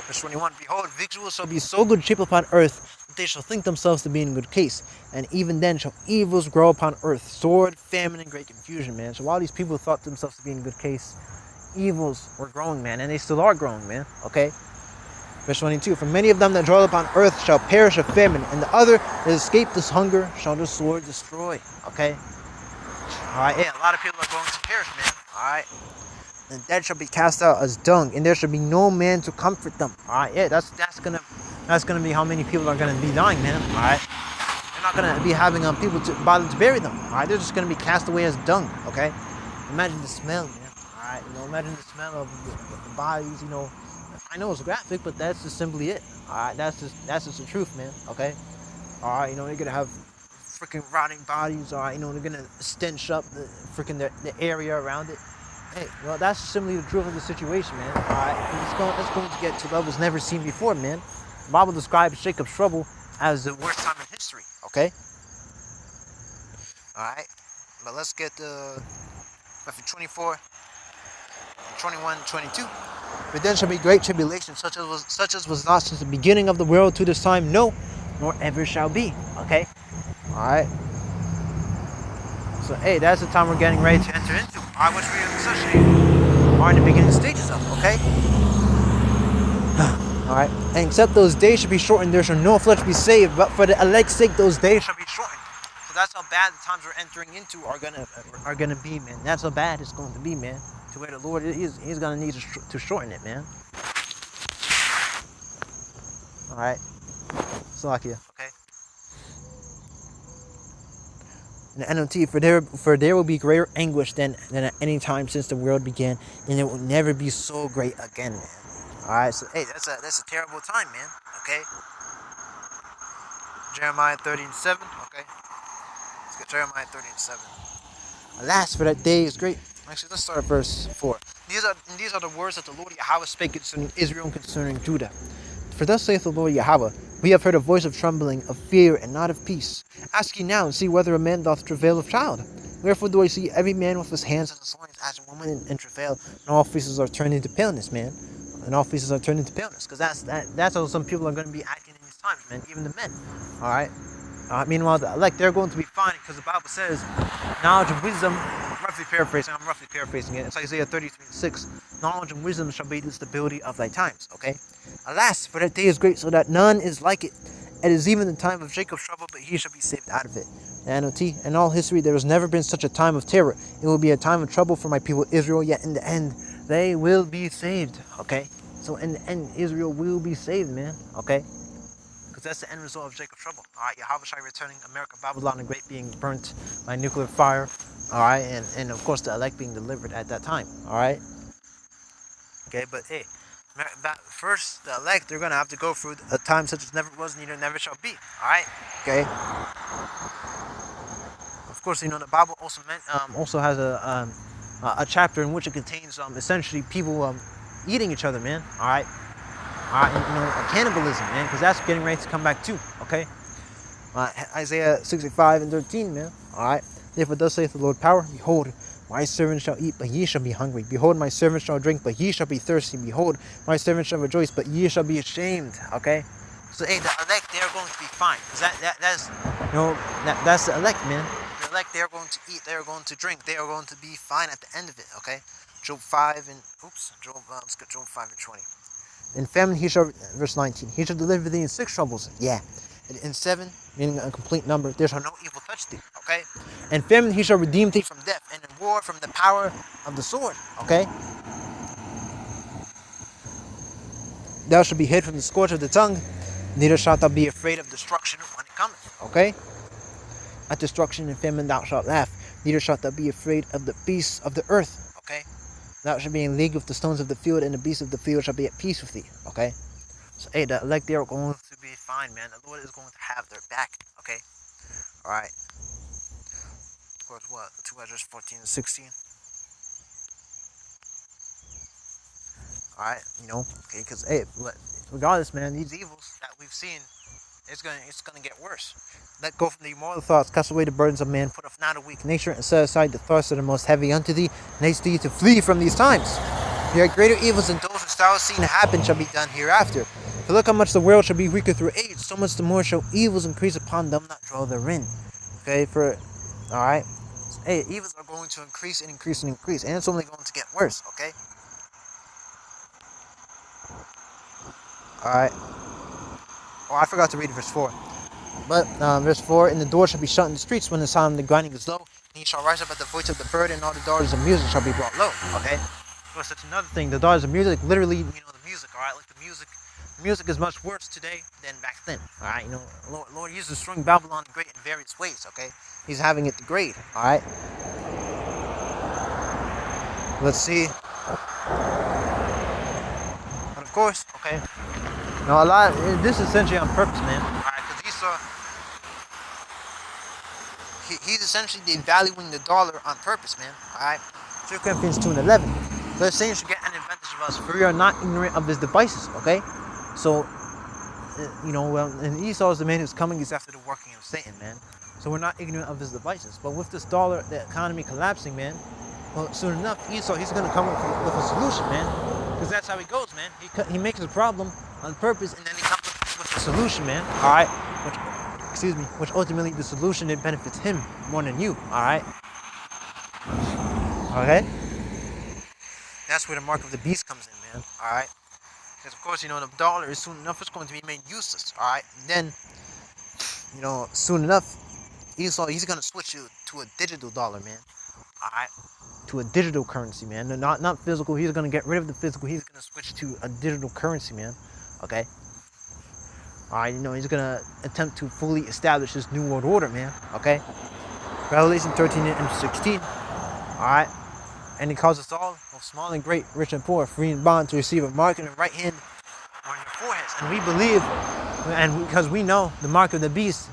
A: Verse 21, behold, victuals shall be so good shape upon earth, that they shall think themselves to be in good case. And even then shall evils grow upon earth, sword, famine, and great confusion, man. So while these people thought themselves to be in good case, evils were growing, man, and they still are growing, man. Okay? Verse 22, for many of them that dwell upon earth shall perish of famine, and the other that escape this hunger shall the sword destroy. Okay? Alright, yeah, a lot of people are going to perish, man. Alright? And the dead shall be cast out as dung, and there shall be no man to comfort them. All right, yeah, that's gonna be how many people are gonna be dying, man. All right, they're not gonna be having people to bother to bury them. All right, they're just gonna be cast away as dung. Okay, imagine the smell, man. All right, you know, imagine the smell of the bodies. You know, I know it's graphic, but that's just simply it. All right, that's just the truth, man. Okay, all right, you know, you're gonna have freaking rotting bodies. All right, you know, they're gonna stench up the freaking the area around it. Hey, well, that's simply the truth of the situation, man. All right, it's going to get to levels never seen before, man. The Bible describes Jacob's trouble as the worst time in history. Okay. All right, but let's get Matthew 24, 21, 22. But then shall be great tribulation, such as was not since the beginning of the world to this time, no, nor ever shall be. Okay. All right. So hey, that's the time we're getting ready to enter into. Alright, which we are in the beginning stages of, okay? Alright, and except those days shall be shortened, there shall no flesh be saved, but for the elect's sake those days shall be shortened. So that's how bad the times we're entering into are gonna be, man. That's how bad it's going to be, man. To where the Lord he's gonna need to shorten it, man. Alright. Salakia, okay? In the NLT, for there will be greater anguish than at any time since the world began, and it will never be so great again, man. All right, so hey, that's a terrible time, man. Okay. Jeremiah 30:7. Okay. Let's get Jeremiah 30:7. Alas, for that day is great. Actually, let's start at verse 4. These are the words that the Lord Yahweh spake concerning Israel and concerning Judah. For thus saith the Lord Yahweh, we have heard a voice of trembling, of fear, and not of peace. Ask ye now, and see whether a man doth travail of child. Wherefore do I see every man with his hands in his loins as a woman in travail, and all faces are turned into paleness, man. And all faces are turned into paleness, because that's how some people are going to be acting in these times, man, even the men. Alright? Meanwhile, the elect, they're going to be fine, because the Bible says, knowledge and wisdom, I'm roughly paraphrasing it. It's Isaiah 33:6. Knowledge and wisdom shall be the stability of thy times, okay? Alas, for that day is great, so that none is like it. It is even the time of Jacob's trouble, but he shall be saved out of it. The NOT, in all history, there has never been such a time of terror. It will be a time of trouble for my people Israel, yet in the end, they will be saved, okay? So in the end, Israel will be saved, man, okay? because that's the end result of Jacob's trouble. All right, Yahweh Shai returning, America, Babylon the Great being burnt by nuclear fire. All right, and of course the elect being delivered at that time. All right. Okay, but hey, first the elect, they're gonna have to go through a time such as never was, neither never shall be. All right. Okay. Of course, the Bible also has a chapter in which it contains essentially people eating each other, man. All right. And, cannibalism, man, because that's getting ready to come back too. Okay. Isaiah 65:13, man. All right. Therefore, thus saith the Lord power, behold, my servant shall eat, but ye shall be hungry. Behold, my servant shall drink, but ye shall be thirsty. Behold, my servant shall rejoice, but ye shall be ashamed. Okay. So hey, the elect, they're going to be fine, because that's the elect, man. The elect, they're going to eat, they're going to drink, they are going to be fine at the end of it. Okay. Job 5 and let's get Job 5:20. In famine he shall, verse 19, he shall deliver thee in 6 troubles. Yeah. And in 7, meaning a complete number, there shall no evil touch thee. Okay. In famine he shall redeem thee from death, and in war from the power of the sword. Okay. Thou shalt be hid from the scorch of the tongue, neither shalt thou be afraid of destruction when it cometh. Okay. At destruction and famine thou shalt laugh, neither shalt thou be afraid of the beasts of the earth. Okay. Thou shalt be in league with the stones of the field, and the beasts of the field shall be at peace with thee. Okay. So hey, the elect, they are going to be fine, man. The Lord is going to have their back. Okay. All right. Of course, what? 2 Ezra 14:16. All right. Okay, because hey, regardless, man, these evils that we've seen, it's gonna get worse. Let go from the immoral thoughts, cast away the burdens of man, put off now the weak nature, and set aside the thoughts that are most heavy unto thee, and haste thee to flee from these times. There are greater evils than those which thou hast seen happen shall be done hereafter. For look how much the world shall be weaker through age, so much the more shall evils increase upon them that dwell therein. Okay, alright. So, hey, evils are going to increase and increase and increase, and it's only going to get worse, okay? Alright. Oh, I forgot to read verse 4. But verse 4, and the door shall be shut in the streets when the sound of the grinding is low, and he shall rise up at the voice of the bird, and all the daughters of music shall be brought low. Okay? So that's another thing. The daughters of music, literally, the music, alright? Like the music is much worse today than back then. Alright, Lord uses destroying Babylon the Great in various ways, okay? He's having it degrade, alright? Let's see. And of course, okay. Now this is essentially on purpose, man. Alright, because he's essentially devaluing the dollar on purpose, man. Alright? 2 Corinthians 2:11. The saints should get an advantage of us, for we are not ignorant of his devices, okay? So, and Esau is the man who's coming, he's after the working of Satan, man. So we're not ignorant of his devices. But with this dollar, the economy collapsing, man, well, soon enough, Esau, he's going to come up with a solution, man. Because that's how he goes, man. He makes a problem on purpose, and then he comes up with a solution, man. Alright? Which ultimately the solution, it benefits him more than you. Alright? Okay? That's where the mark of the beast comes in, man. Alright? Because, of course, the dollar is soon enough, it's going to be made useless. Alright? And then, soon enough, Esau, he's going to switch to a digital dollar, man. Alright? To a digital currency, man. Not physical. He's going to get rid of the physical. He's going to switch to a digital currency, man. Okay? Alright, he's going to attempt to fully establish this new world order, man. Okay? Revelation 13 and 16. Alright? And he calls us all, both small and great, rich and poor, free and bond, to receive a mark in the right hand or in your foreheads. And we believe, because we know the mark of the beast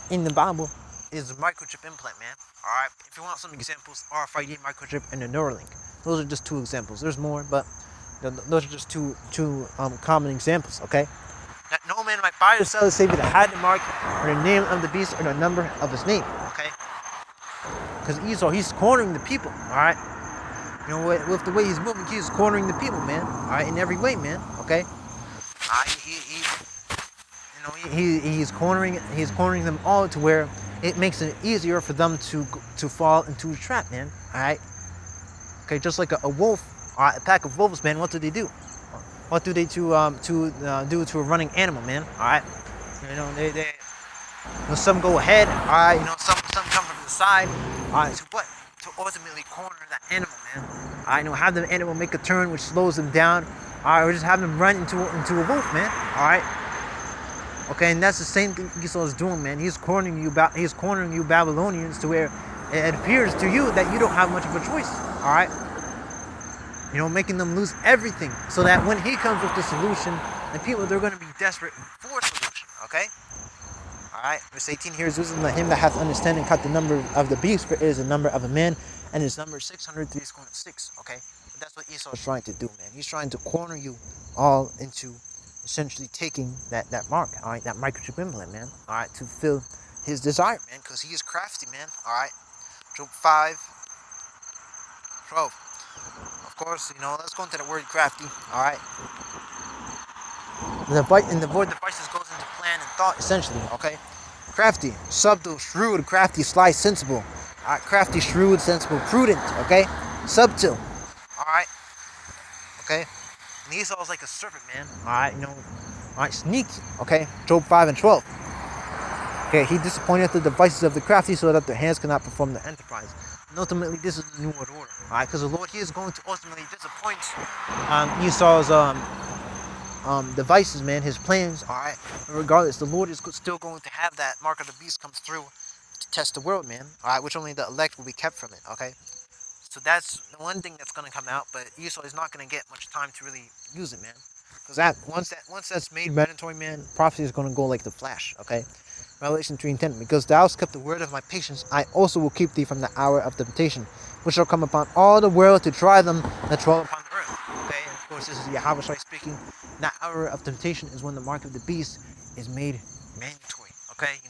A: in the Bible is the microchip implant, man. Alright? If you want some examples, RFID microchip and the Neuralink. Those are just 2 examples. There's more, but those are just two common examples, okay? That no man might buy or sell or save you to hide the mark or the name of the beast or the number of his name, okay? Because Esau, he's cornering the people, alright? With the way he's moving, he's cornering the people, man. Alright, in every way, man. Okay. He's cornering them all to where it makes it easier for them to fall into a trap, man. Alright. Okay, just like a wolf, a pack of wolves, man. What do they do? What do they do to a running animal, man? Alright. They some go ahead. Alright. Some come from the side. Alright. So what? To ultimately corner that animal, man. Have the animal make a turn which slows them down. Alright, or just have them run into a wolf, man. Alright. Okay, and that's the same thing Esau is doing, man. He's cornering you Babylonians to where it appears to you that you don't have much of a choice. All right, making them lose everything, so that when he comes with the solution, the people they're going to be desperate for a solution. Okay. All right. Verse 18 here is using him that hath understanding cut the number of the beast, for it is the number of a man, and his number is 603.6. Okay. But that's what Esau is trying to do, man. He's trying to corner you all into essentially taking that mark, all right, that microchip implant, man, all right, to fill his desire, man, because he is crafty, man, all right. Job 5:12. Of course, let's go into the word crafty, all right. The word devices goes into plan and thought, essentially, okay. Crafty, subtle, shrewd, crafty, sly, sensible, all right. Crafty, shrewd, sensible, prudent, okay. Subtle, all right, okay. And Esau is like a serpent, man. Alright, alright, sneaky. Okay, Job 5:12. Okay, he disappointeth the devices of the crafty so that their hands cannot perform their enterprise. And ultimately, this is the new world order. Alright, because the Lord, he is going to ultimately disappoint Esau's devices, man, his plans. Alright, regardless, the Lord is still going to have that mark of the beast comes through to test the world, man. Alright, which only the elect will be kept from it. Okay. So that's the one thing that's going to come out, but Esau is not going to get much time to really use it, man. Because once that's made mandatory, man, prophecy is going to go like the flash, okay? Revelation 3:10, because thou hast kept the word of my patience, I also will keep thee from the hour of temptation, which shall come upon all the world to try them that dwell upon the earth, okay? And of course, this is Yahweh speaking. That hour of temptation is when the mark of the beast is made mandatory, okay?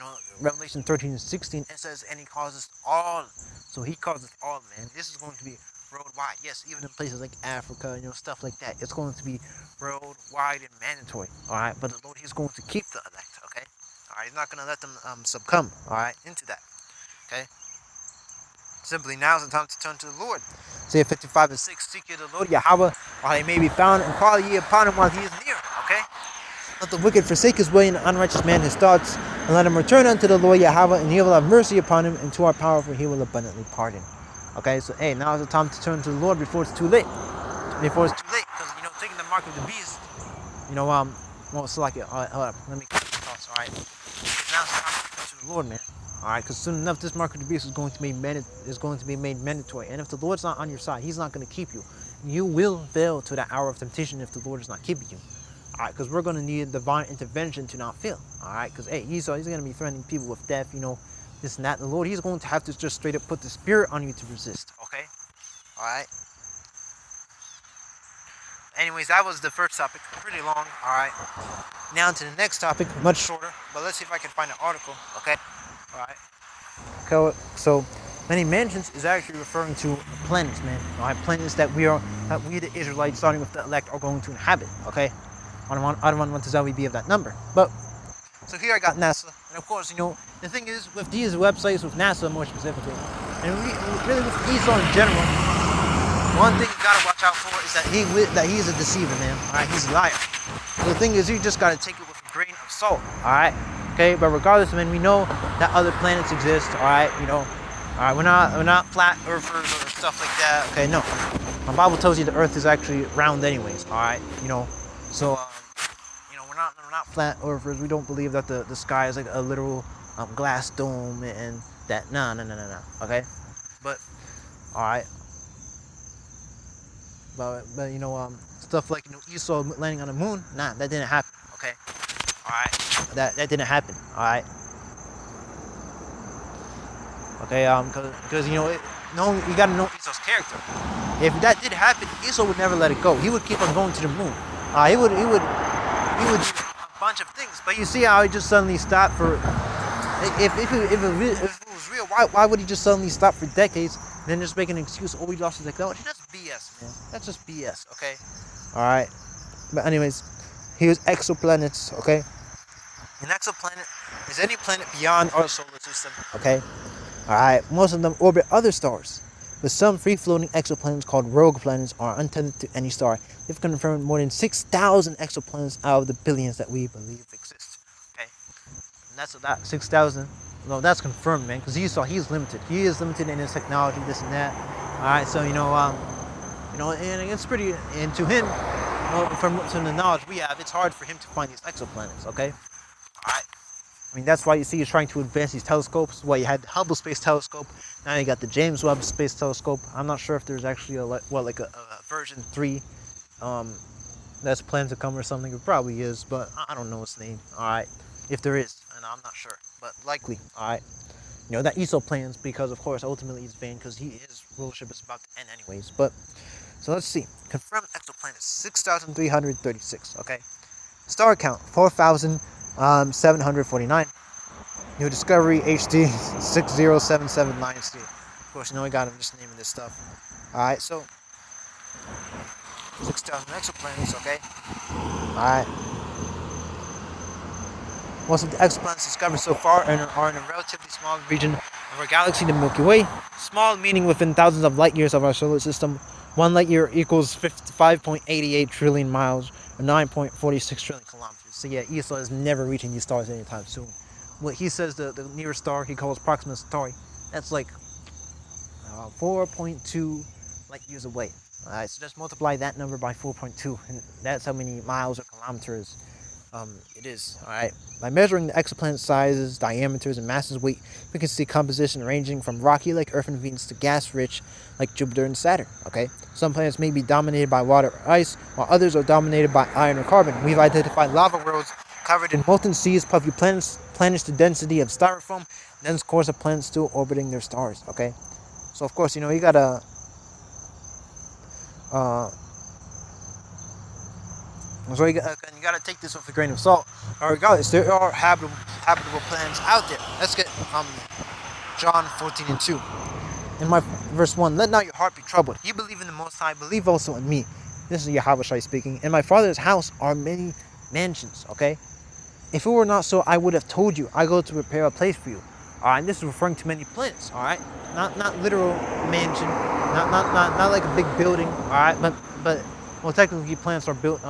A: Revelation 13:16, it says, and he causes all. So he causes all, man. This is going to be worldwide. Yes, even in places like Africa, stuff like that. It's going to be worldwide and mandatory. All right, but the Lord, he's going to keep the elect. Okay, all right. He's not going to let them succumb. All right, into that. Okay. Simply now is the time to turn to the Lord. Isaiah 55:6. Seek ye the Lord Yahweh while he may be found, and call ye upon him while he is near. Okay. Let the wicked forsake his way, and the unrighteous man his thoughts, and let him return unto the Lord Yahweh, and he will have mercy upon him, and to our power, for he will abundantly pardon. Okay, so hey, now is the time to turn to the Lord before it's too late. Before it's too late, because taking the mark of the beast, well, so like it. Hold up, let me get the thoughts. All right, now it's time to turn to the Lord, man. All right, because soon enough, this mark of the beast is going to be made mandatory, and if the Lord's not on your side, he's not going to keep you. You will fail to that hour of temptation if the Lord is not keeping you. All right, because we're going to need divine intervention to not fail. All right, because hey, he's going to be threatening people with death, this and that. The Lord, he's going to have to just straight up put the spirit on you to resist. Okay, all right. Anyways, that was the first topic, pretty long. All right, now to the next topic, much shorter, but let's see if I can find an article. Okay, all right. Okay, so many mansions is actually referring to planets, man. All right, planets that we the Israelites, starting with the elect, are going to inhabit. Okay. I don't want to always be of that number. But so here I got NASA, and of course, the thing is with these websites, with NASA more specifically, and really with Esau in general, one thing you gotta watch out for is that he's a deceiver, man. All right, he's a liar. So the thing is, you just gotta take it with a grain of salt. All right, okay. But regardless, man, we know that other planets exist. All right, all right. We're not flat earthers or stuff like that. Okay, no. My Bible tells you the Earth is actually round, anyways. All right, so. We're not flat earthers. We don't believe that the sky is like a literal glass dome and that. No. Okay, but all right. But stuff like Esau landing on the moon. Nah, that didn't happen. Okay, all right. That didn't happen. All right. Okay, because you gotta know Esau's character. If that did happen, Esau would never let it go. He would keep on going to the moon. He would do a bunch of things, but you see how he just suddenly stopped for. If it was real, why would he just suddenly stop for decades and then just make an excuse? Oh, he lost his like, no, that's BS, man. That's just BS. Okay, all right. But anyways, here's exoplanets. Okay, an exoplanet is any planet beyond our solar system. Okay, all right. Most of them orbit other stars. But some free-floating exoplanets called rogue planets are untended to any star. They've confirmed more than 6,000 exoplanets out of the billions that we believe exist. Okay, and that's that 6,000. No, that's confirmed, man. Because Esau, he's limited. He is limited in his technology, this and that. All right, so and it's pretty. And to him, from the knowledge we have, it's hard for him to find these exoplanets. Okay, all I mean, that's why you see he's trying to advance these telescopes. Well, you had the Hubble Space Telescope. Now you got the James Webb Space Telescope. I'm not sure if there's actually a version 3 that's planned to come or something. It probably is, but I don't know its name. All right, if there is, and I'm not sure, but likely. All right, you know that ESO plans because of course ultimately he's banned because his rulership is about to end anyways. But so let's see. Confirmed exoplanets 6,336. Okay, star count 4,749. New discovery HD 60779C. Of course, you know I got him just naming this stuff. All right, so 6,000 exoplanets. Okay. All right. Most of the exoplanets discovered so far are in a relatively small region of our galaxy, the Milky Way. Small meaning within thousands of light years of our solar system. 1 light year equals 5.88 trillion miles, or 9.46 trillion kilometers. So yeah, ESO is never reaching these stars anytime soon. What he says the nearest star he calls Proxima Centauri, that's like 4.2 light years away. Alright, so just multiply that number by 4.2, and that's how many miles or kilometers it is. Alright, by measuring the exoplanet sizes, diameters, and masses weight, we can see composition ranging from rocky like Earth and Venus to gas-rich like Jupiter and Saturn. Okay, some planets may be dominated by water or ice, while others are dominated by iron or carbon. We've identified lava worlds covered in molten seas, puffy planets to density of styrofoam, dense cores of planets still orbiting their stars. Okay, so of course you know you gotta so you gotta take this with a grain of salt. Regardless, there are habitable planets out there. Let's get John 14:2. In my verse 1, let not your heart be troubled. You believe in the Most High, believe also in me. This is Yahweh Shai speaking. In my Father's house are many mansions. Okay, if it were not so, I would have told you. I go to prepare a place for you. All right, this is referring to many planets. All right, not literal mansion, not like a big building. All right, but well, technically planets are built.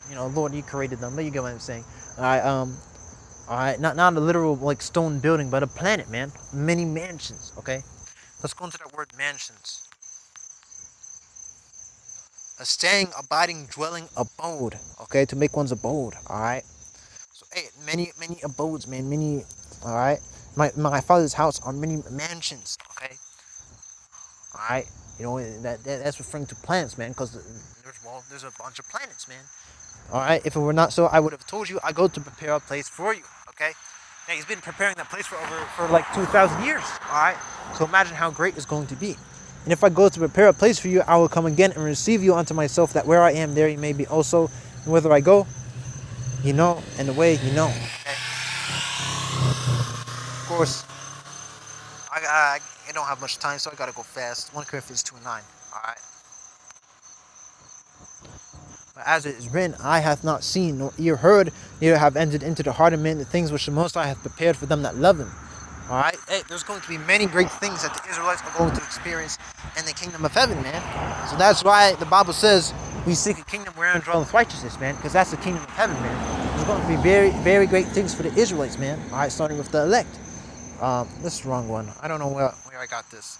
A: You know, Lord, you created them, but you get what I'm saying. All right, not a literal like stone building, but a planet, man. Many mansions. Okay, let's go into that word mansions. A staying, abiding, dwelling, abode. Okay, to make one's abode. All right. So hey, many abodes, man. Many. All right. My Father's house are many mansions. Okay. All right. You know that's referring to planets, man, because there's a bunch of planets, man. All right. If it were not so, I would have told you. I go to prepare a place for you. Okay. Now he's been preparing that place for like 2,000 years. All right. So imagine how great it's going to be. And if I go to prepare a place for you, I will come again and receive you unto myself, that where I am, there you may be also. And whither I go, you know, and the way you know. Okay. Of course, I don't have much time, so I gotta go fast. 1 Corinthians 2:9. Alright. But as it is written, eye hath not seen, nor ear heard, neither have entered into the heart of man the things which the Most High hath prepared for them that love him. Alright? Hey, there's going to be many great things that the Israelites are going to experience in the kingdom of heaven, man. So that's why the Bible says we seek a kingdom wherein dwelleth righteousness, man, because that's the kingdom of heaven, man. There's going to be very, very great things for the Israelites, man. Alright, starting with the elect. This is the wrong one. I don't know where I got this.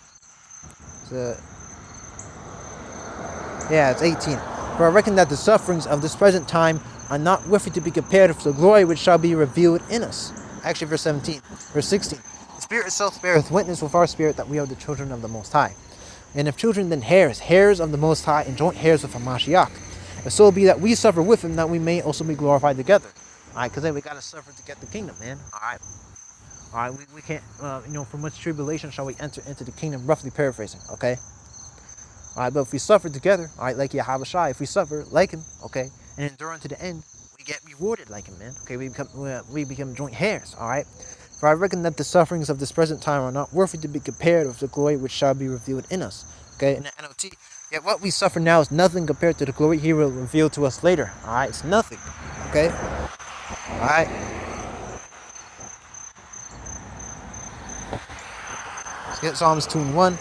A: Yeah, it's 18. For I reckon that the sufferings of this present time are not worthy to be compared with the glory which shall be revealed in us. Actually, verse 17. Verse 16. The Spirit itself beareth witness with our spirit that we are the children of the Most High. And if children, then heirs of the Most High, and joint heirs with Hamashiach. If so be that we suffer with him, that we may also be glorified together. Alright, because then we got to suffer to get the kingdom, man. Alright. Alright, we can't, you know, from much tribulation shall we enter into the kingdom, roughly paraphrasing, okay? Alright, but if we suffer together, alright, like Yahweh Shai, if we suffer like him, okay, and endure unto the end, we get rewarded like him, man. Okay, we become joint heirs, alright? For I reckon that the sufferings of this present time are not worthy to be compared with the glory which shall be revealed in us. Okay, in the NOT, yet what we suffer now is nothing compared to the glory he will reveal to us later. Alright, it's nothing. Okay? Alright. Let's get Psalms 2:1.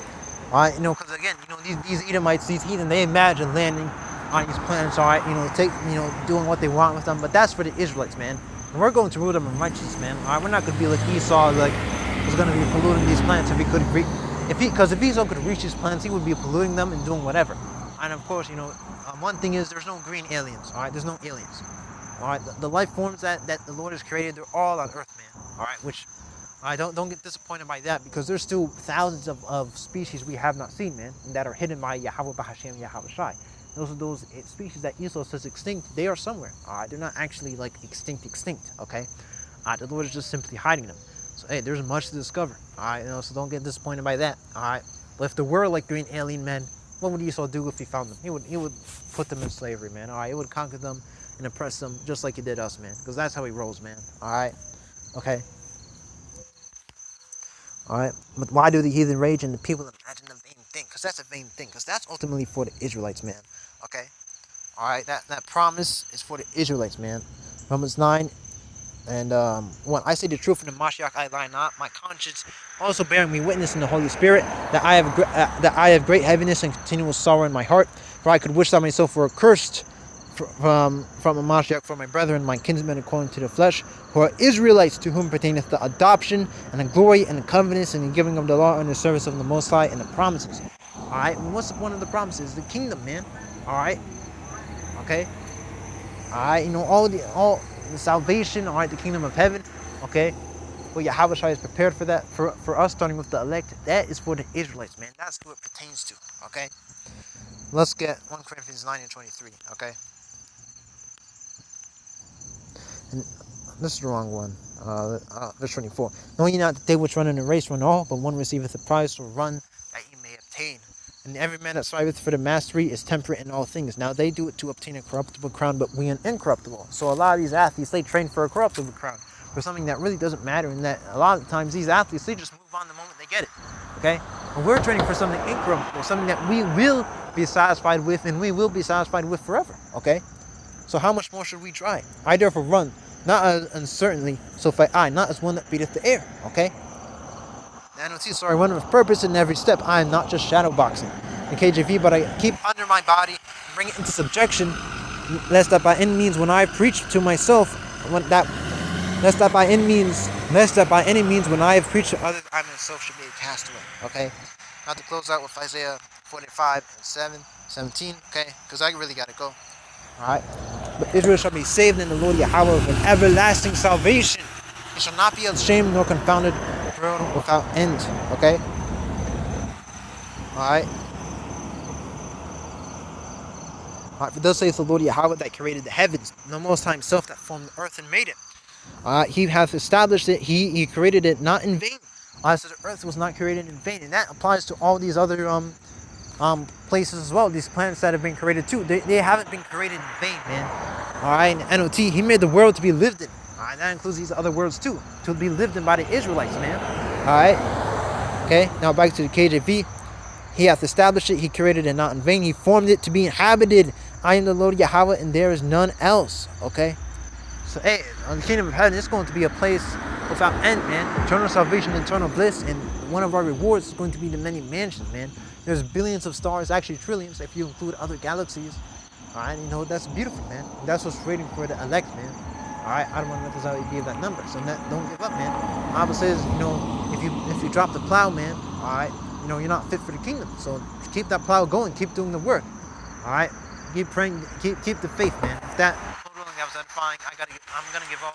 A: Alright, you know, because again, you know, these Edomites, these heathen, they imagine landing on these planets, alright, you know, doing what they want with them, but that's for the Israelites, man. And we're going to rule them in righteousness, man. Alright, we're not going to be like Esau, like, was going to be polluting these planets if he could because if Esau could reach these planets, he would be polluting them and doing whatever. And of course, you know, one thing is there's no green aliens, alright? There's no aliens. All right, the life forms that the Lord has created, they're all on earth, man. All right, which I don't get disappointed by that, because there's still thousands of species we have not seen, man, and that are hidden by Yahweh Bahashem Yahweh Shai. Those species that Esau says extinct, they are somewhere. All right, they're not actually like extinct. Okay, the Lord is just simply hiding them. So hey, there's much to discover. All right, so don't get disappointed by that. All right, but if there were like green alien men, what would Esau do if he found them? He would put them in slavery, man. All right, he would conquer them and oppress them just like he did us, man. Because that's how he rolls, man. All right, okay. All right, but why do the heathen rage and the people imagine the vain thing? Because that's a vain thing. Because that's ultimately for the Israelites, man. Okay. All right, that promise is for the Israelites, man. Romans 9 and 1. I say the truth in the Mashiach, I lie not. My conscience also bearing me witness in the Holy Spirit that I have great heaviness and continual sorrow in my heart. For I could wish that myself were accursed from a Mashiach for my brethren, my kinsmen according to the flesh, who are Israelites, to whom pertaineth the adoption and the glory and the covenants and the giving of the law and the service of the Most High and the promises. All right, and what's one of the promises? The kingdom, man. All right, okay. All right, all the salvation. All right, the kingdom of heaven. Okay, well, Yahweh Shai is prepared for that for us, starting with the elect. That is for the Israelites, man. That's who it pertains to. Okay, let's get 1 Corinthians 9 and 23. Okay. And this is the wrong one. Verse 24. Know ye not that they which run in a race run all, but one receiveth the prize, so run that ye may obtain. And every man that striveth for the mastery is temperate in all things. Now they do it to obtain a corruptible crown, but we an incorruptible. So a lot of these athletes, they train for a corruptible crown, for something that really doesn't matter. And that a lot of times these athletes, they just move on the moment they get it. Okay? And we're training for something incorruptible, something that we will be satisfied with, and we will be satisfied with forever. Okay? So how much more should we try? I therefore run, not as uncertainly, so fight I, not as one that beateth the air. Okay? So I run with purpose in every step. I am not just shadow boxing. In KJV, but I keep under my body and bring it into subjection, lest that by any means when I preach to myself, lest that by any means when I have preached to others, I myself should be a castaway. Okay? Now to close out with Isaiah 45 and 17. Okay? Because I really got to go. Alright? But Israel shall be saved in the Lord Yahweh with an everlasting salvation. He shall not be ashamed nor confounded, world without end. Okay? Alright? Alright, for thus saith the Lord Yahweh that created the heavens, the Most High Himself that formed the earth and made it. He hath established it, he created it not in vain. So the earth was not created in vain. And that applies to all these other places as well. These planets that have been created too, they haven't been created in vain, man. Alright, and NOT, He made the world to be lived in. Alright, that includes these other worlds too, to be lived in by the Israelites, man. Alright, okay, now back to the KJV. He hath established it, He created it not in vain. He formed it to be inhabited. I am the Lord Yahweh, and there is none else. Okay, so hey, on the kingdom of heaven, it's going to be a place without end, man. Eternal salvation, eternal bliss, and one of our rewards is going to be the many mansions, man. There's billions of stars, actually trillions, if you include other galaxies. Alright, that's beautiful, man. That's what's waiting for the elect, man. Alright, I don't want to necessarily give that number, so don't give up, man. The Bible says, if you drop the plow, man, alright, you're not fit for the kingdom. So keep that plow going, keep doing the work. Alright, keep praying, keep the faith, man. If that was edifying, I'm gonna give all.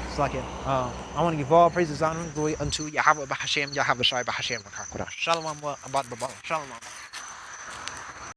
A: It's like it. I want to give all praises, honor, and glory unto Yahweh Bahashem, Yahweh Shai Bahashem. Shalom, Shalom.